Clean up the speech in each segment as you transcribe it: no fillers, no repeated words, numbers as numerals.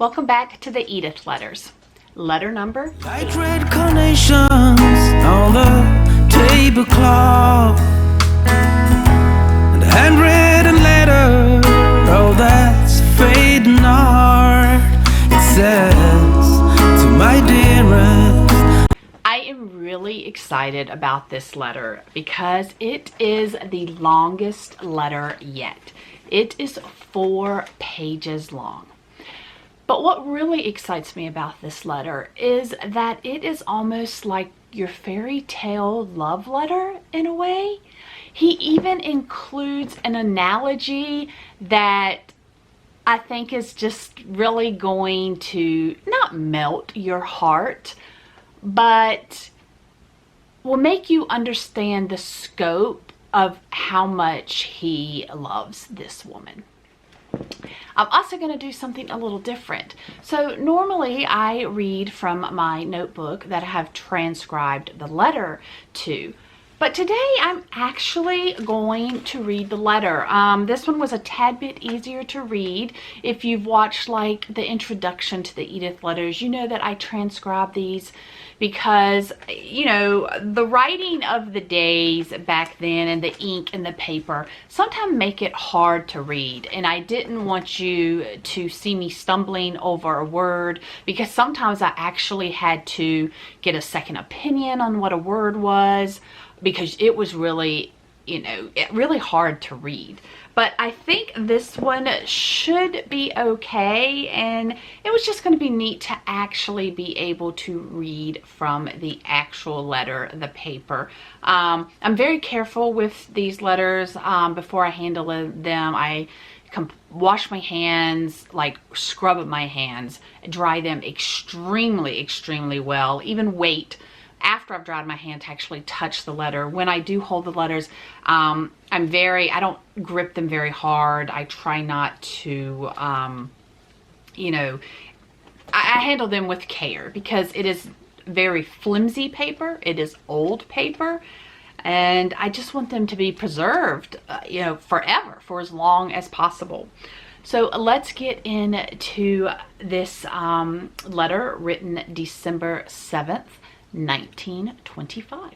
Welcome back to the Edith Letters. Letter number... Like red carnations on the tablecloth, and a handwritten letter, oh that's fading art. It says, to my dearest. I am really excited about this letter because it is the longest letter yet. It is 4 pages long. But what really excites me about this letter is that it is almost like your fairy tale love letter in a way. He even includes an analogy that I think is just really going to not melt your heart, but will make you understand the scope of how much he loves this woman. I'm also going to do something a little different. So normally I read from my notebook that I have transcribed the letter to. But today I'm actually going to read the letter. This one was a tad bit easier to read. If you've watched like the introduction to the Edith Letters, you know that I transcribe these because, you know, the writing of the days back then and the ink and the paper sometimes make it hard to read. And I didn't want you to see me stumbling over a word because sometimes I actually had to get a second opinion on what a word was, because it was really, you know, really hard to read. But I think this one should be okay, and it was just going to be neat to actually be able to read from the actual letter, the paper. I'm very careful with these letters. Before I handle them, I wash my hands, like scrub my hands, dry them extremely well, even wait after I've dried my hand to actually touch the letter. When I do hold the letters, I don't grip them very hard. I try not to, you know, I handle them with care because it is very flimsy paper. It is old paper. And I just want them to be preserved, you know, forever, for as long as possible. So let's get into this letter written December 7th, 1925.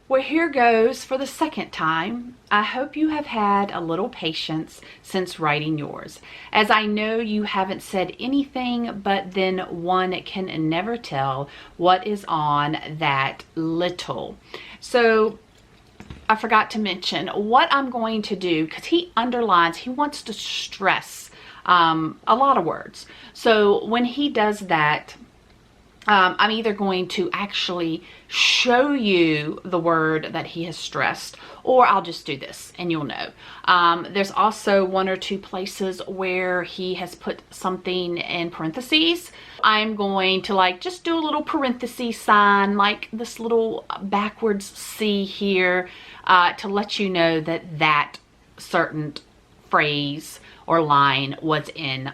Well, here goes for the second time. I hope you have had a little patience since writing yours, as I know you haven't said anything, but then one can never tell what is on that little. So I forgot to mention what I'm going to do, because he underlines, he wants to stress a lot of words. So when he does that, I'm either going to actually show you the word that he has stressed, or I'll just do this and you'll know. There's also 1 or 2 places where he has put something in parentheses. I'm going to like just do a little parenthesis sign, like this little backwards C here, to let you know that that certain phrase or line was in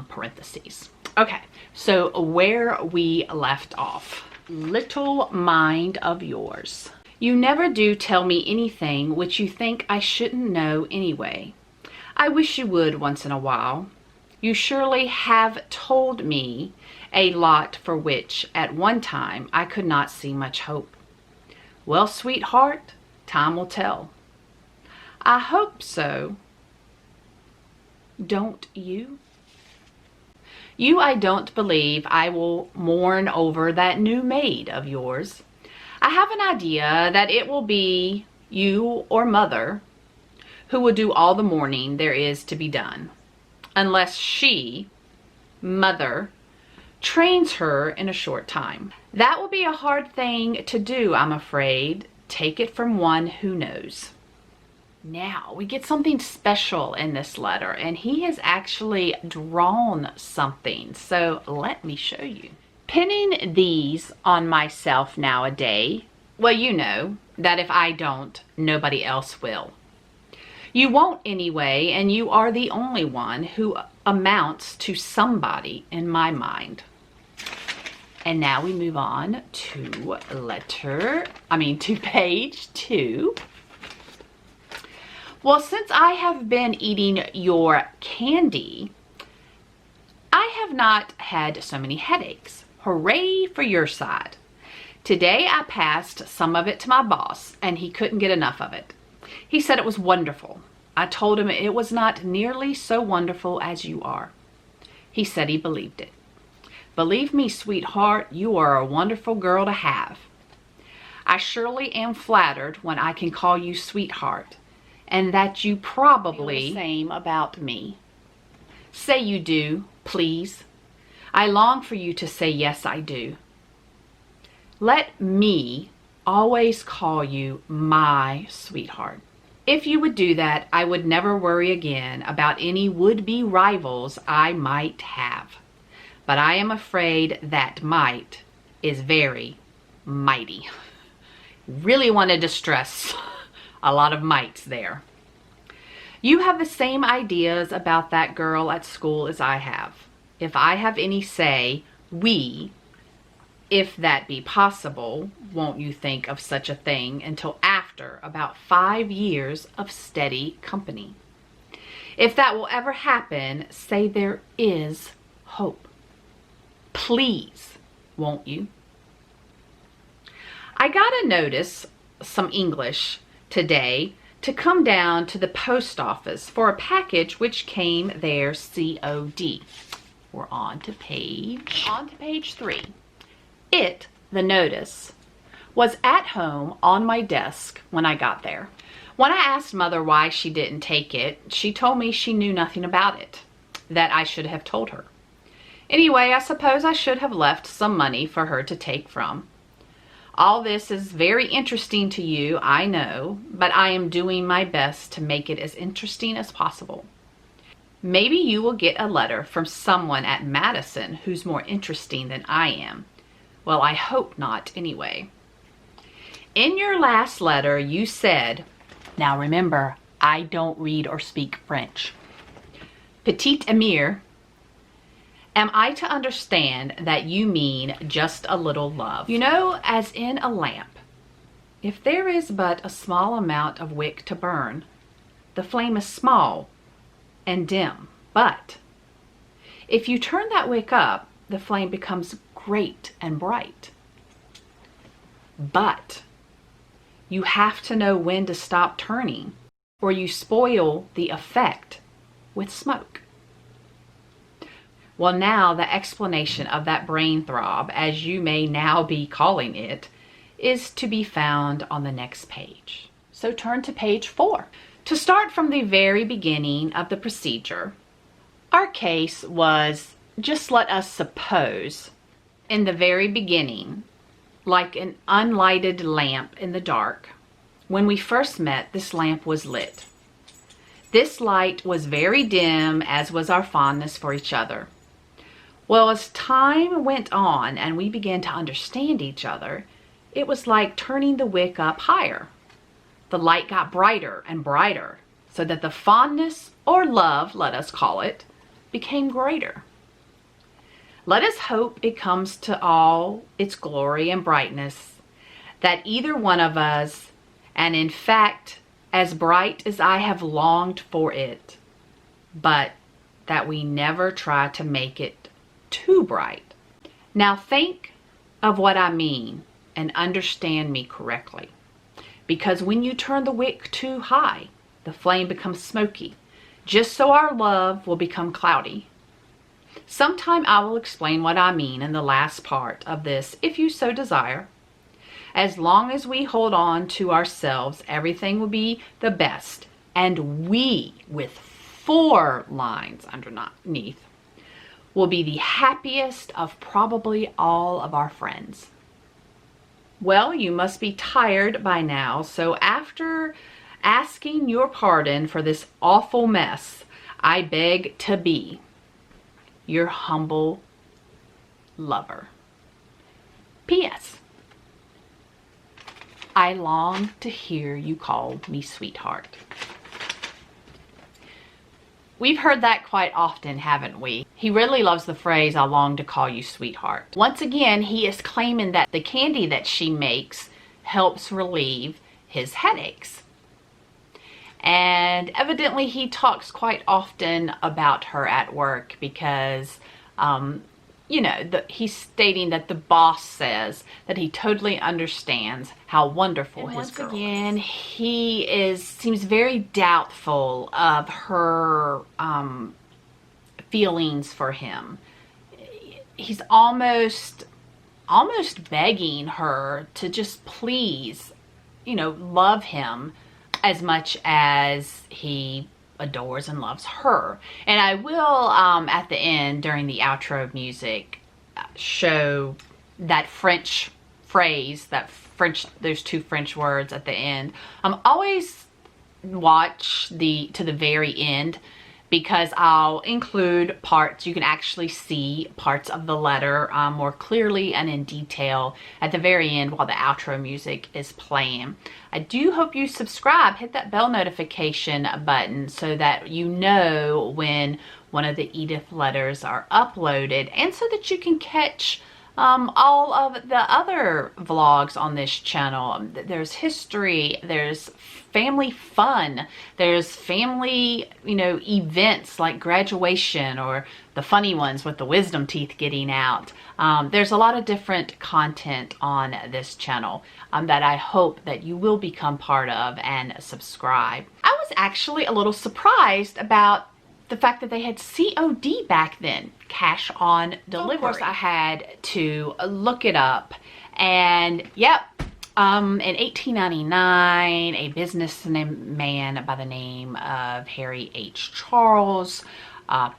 parentheses. Okay, so where we left off. Little mind of yours. You never do tell me anything which you think I shouldn't know anyway. I wish you would once in a while. You surely have told me a lot for which at one time I could not see much hope. Well, sweetheart, time will tell. I hope so. Don't you? You, I don't believe I will mourn over that new maid of yours. I have an idea that it will be you or mother who will do all the mourning there is to be done, unless she, mother, trains her in a short time. That will be a hard thing to do, I'm afraid. Take it from one who knows. Now we get something special in this letter, and he has actually drawn something, so let me show you. Pinning these on myself nowadays, well, you know that if I don't, nobody else will. You won't anyway, and you are the only one who amounts to somebody in my mind. And now we move on to page 2. Well, since I have been eating your candy, I have not had so many headaches. Hooray for your side. Today I passed some of it to my boss, and he couldn't get enough of it. He said it was wonderful. I told him it was not nearly so wonderful as you are. He said he believed it. Believe me, sweetheart, you are a wonderful girl to have. I surely am flattered when I can call you sweetheart, and that you probably feel the same about me. Say you do, please. I long for you to say yes, I do. Let me always call you my sweetheart. If you would do that, I would never worry again about any would-be rivals I might have. But I am afraid that might is very mighty. Really wanted to stress a lot of mights there. You have the same ideas about that girl at school as I have. If I have any say, we, if that be possible, won't you think of such a thing until after about 5 years of steady company. If that will ever happen, say there is hope. Please, won't you? I got a notice, some English, today to come down to the post office for a package which came there COD. We're on to page 3. It, the notice, was at home on my desk when I got there. When I asked Mother why she didn't take it, she told me she knew nothing about it, that I should have told her. Anyway, I suppose I should have left some money for her to take from. All this is very interesting to you, I know, but I am doing my best to make it as interesting as possible. Maybe you will get a letter from someone at Madison who's more interesting than I am. Well, I hope not anyway. In your last letter, you said, now remember, I don't read or speak French. Petit Amir, am I to understand that you mean just a little love? You know, as in a lamp. If there is but a small amount of wick to burn, the flame is small and dim. But if you turn that wick up, the flame becomes great and bright. But you have to know when to stop turning, or you spoil the effect with smoke. Well, now the explanation of that brain throb, as you may now be calling it, is to be found on the next page. So turn to page 4. To start from the very beginning of the procedure, our case was, just let us suppose, in the very beginning, like an unlighted lamp in the dark. When we first met, this lamp was lit. This light was very dim, as was our fondness for each other. Well, as time went on and we began to understand each other, it was like turning the wick up higher. The light got brighter and brighter, so that the fondness, or love, let us call it, became greater. Let us hope it comes to all its glory and brightness, that either one of us, and in fact, as bright as I have longed for it, but that we never try to make it too bright. Now think of what I mean and understand me correctly. Because when you turn the wick too high, the flame becomes smoky, just so our love will become cloudy. Sometime I will explain what I mean in the last part of this, if you so desire. As long as we hold on to ourselves, everything will be the best, and we, with 4 lines underneath, will be the happiest of probably all of our friends. Well, you must be tired by now, so after asking your pardon for this awful mess, I beg to be your humble lover. P.S. I long to hear you call me sweetheart. We've heard that quite often, haven't we? He really loves the phrase, I long to call you sweetheart. Once again, he is claiming that the candy that she makes helps relieve his headaches. And evidently he talks quite often about her at work because You know, he's stating that the boss says that he totally understands how wonderful his girl is. Once again, he seems very doubtful of her feelings for him. He's almost begging her to just please, you know, love him as much as he adores and loves her. And I will at the end, during the outro music, show that French phrase, those two French words at the end. Always watch to the very end, because I'll include parts. You can actually see parts of the letter more clearly and in detail at the very end while the outro music is playing. I do hope you subscribe, hit that bell notification button so that you know when one of the Edith letters are uploaded, and so that you can catch all of the other vlogs on this channel. There's history, there's family fun, there's family, you know, events like graduation, or the funny ones with the wisdom teeth getting out. There's a lot of different content on this channel that I hope that you will become part of and subscribe. I was actually a little surprised about the fact that they had COD back then, cash on delivery. So of course I had to look it up, and yep, in 1899, a businessman by the name of Harry H. Charles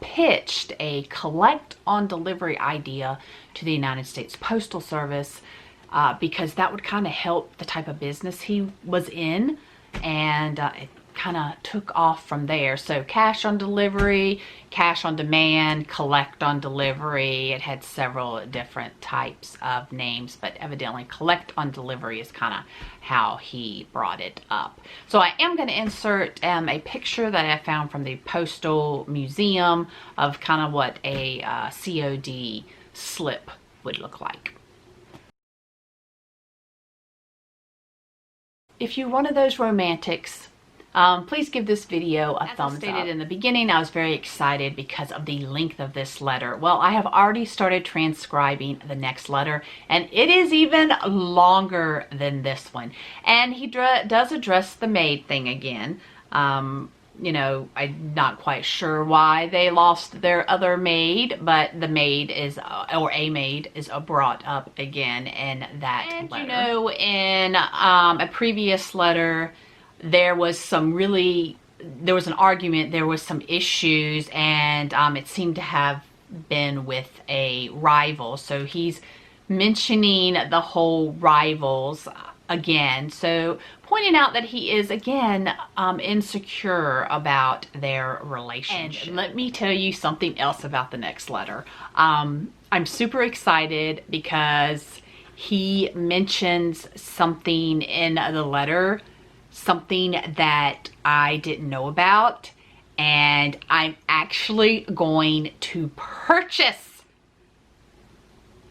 pitched a collect on delivery idea to the United States Postal Service because that would kind of help the type of business he was in, and it kind of took off from there. So cash on delivery, cash on demand, collect on delivery. It had several different types of names, but evidently collect on delivery is kind of how he brought it up. So I am going to insert a picture that I found from the Postal Museum of kind of what a COD slip would look like. If you're one of those romantics, please give this video a thumbs up. As I stated in the beginning, I was very excited because of the length of this letter. Well, I have already started transcribing the next letter, and it is even longer than this one. And he does address the maid thing again. You know, I'm not quite sure why they lost their other maid, but the maid is, or a maid is brought up again in that letter. You know, in a previous letter, there was an argument, there was some issues, and it seemed to have been with a rival. So he's mentioning the whole rivals again. So pointing out that he is again insecure about their relationship. And let me tell you something else about the next letter. I'm super excited because he mentions something in the letter, something that I didn't know about, and I'm actually going to purchase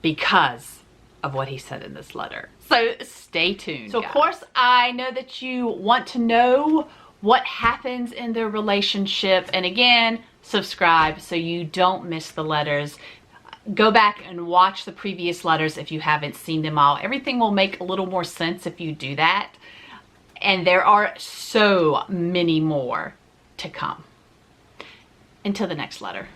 because of what he said in this letter. So stay tuned. So of course I know that you want to know what happens in their relationship, and again, subscribe so you don't miss the letters. Go back and watch the previous letters if you haven't seen them all. Everything will make a little more sense if you do that. And there are so many more to come. Until the next letter.